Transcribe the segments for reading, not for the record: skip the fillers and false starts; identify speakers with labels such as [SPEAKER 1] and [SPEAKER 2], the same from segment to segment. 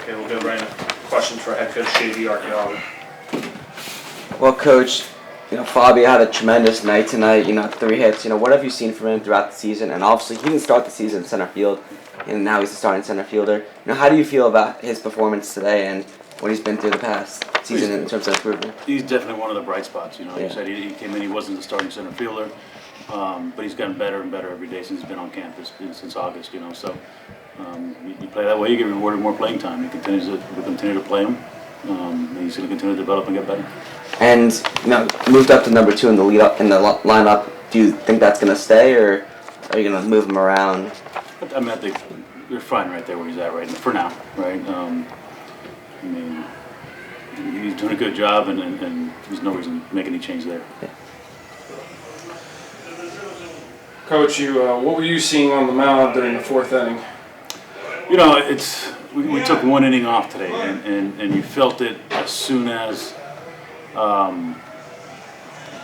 [SPEAKER 1] Okay, we'll go right into questions for head coach JD Arteaga.
[SPEAKER 2] Well, Coach, Fabio had a tremendous night tonight. 3 hits. What have you seen from him throughout the season? And obviously, he didn't start the season in center field, and now he's a starting center fielder. How do you feel about his performance today and what he's been through the past season in terms of improvement?
[SPEAKER 3] He's definitely one of the bright spots.
[SPEAKER 2] Yeah.
[SPEAKER 3] He said he came in, he wasn't the starting center fielder, but he's gotten better and better every day since he's been on campus since August. So you play that way, you get rewarded more playing time. We continue to play him. And he's going to continue to develop and get better.
[SPEAKER 2] And moved up to number 2 in the lineup. Do you think that's going to stay, or are you going to move him around?
[SPEAKER 3] I think you're fine right there where he's at right now, for now, right? He's doing a good job, and there's no reason to make any change there.
[SPEAKER 2] Yeah.
[SPEAKER 1] Coach, what were you seeing on the mound during the 4th inning?
[SPEAKER 3] We took 1 inning off today, and you felt it as soon as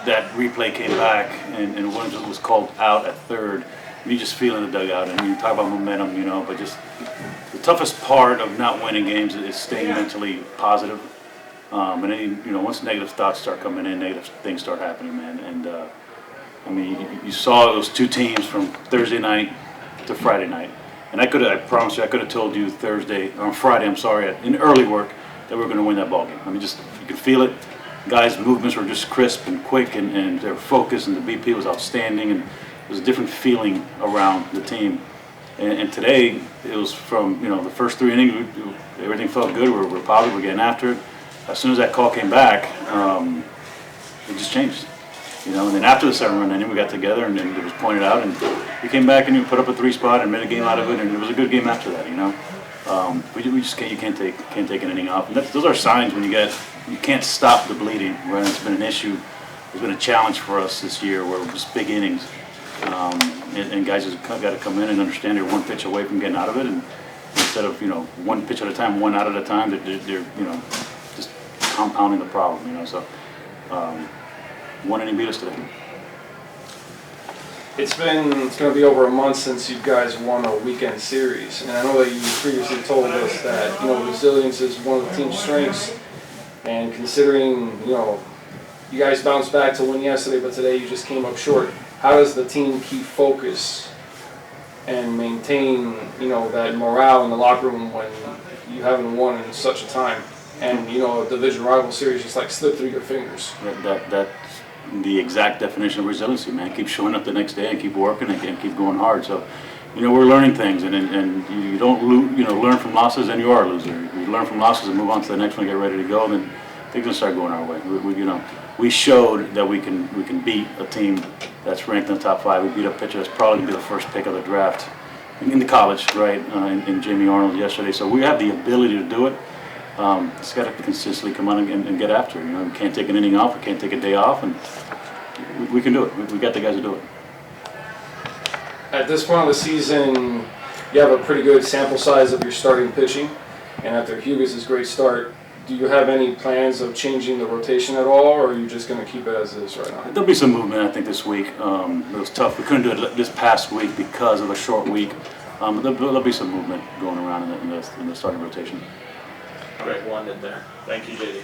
[SPEAKER 3] that replay came back and Williams was called out at third. You just feel in the dugout, and you talk about momentum, but just the toughest part of not winning games is staying mentally positive. And then, once negative thoughts start coming in, negative things start happening, man. And you saw those 2 teams from Thursday night to Friday night. And I promise you, I could have told you Friday, in early work, that we were going to win that ball game. You could feel it. Guys' movements were just crisp and quick, and their focus and the BP was outstanding, and there was a different feeling around the team. And today, it was from the first 3 innings, everything felt good. We're positive, we're getting after it. As soon as that call came back, it just changed. And then after the 7-run inning, we got together, and it was pointed out, and we came back and we put up a 3 spot and made a game out of it, and it was a good game after that. We just can't take an inning off, and those are signs when you can't stop the bleeding. Right? It's been an issue. It's been a challenge for us this year, where it was big innings, and guys just got to come in and understand they're 1 pitch away from getting out of it, and instead of 1 pitch at a time, 1 out at a time, they're just compounding the problem. So. 1 inning beat us today.
[SPEAKER 1] It's going to be over a month since you guys won a weekend series, and I know that you previously told us that resilience is one of the team's strengths. And considering you guys bounced back to win yesterday, but today you just came up short. How does the team keep focus and maintain that morale in the locker room when you haven't won in such a time? And a division rival series just slipped through your fingers.
[SPEAKER 3] That's the exact definition of resiliency, man. Keep showing up the next day and keep working and keep going hard. So, we're learning things, and you don't learn from losses, and you are a loser. You learn from losses and move on to the next one, get ready to go, then things will start going our way. We showed that we can beat a team that's ranked in the top 5. We beat a pitcher that's probably going to be the first pick of the draft in the college, right? In Jamie Arnold yesterday. So we have the ability to do it. It's got to consistently come on and get after it. We can't take an inning off, we can't take a day off, and we can do it. We got the guys to do it.
[SPEAKER 1] At this point of the season, you have a pretty good sample size of your starting pitching, and after Hugus' great start, do you have any plans of changing the rotation at all, or are you just going to keep it as is right now?
[SPEAKER 3] There'll be some movement, I think, this week. It was tough. We couldn't do it this past week because of a short week. But there'll be some movement going around in the starting rotation.
[SPEAKER 1] Great, we'll end it there. Thank you, JD.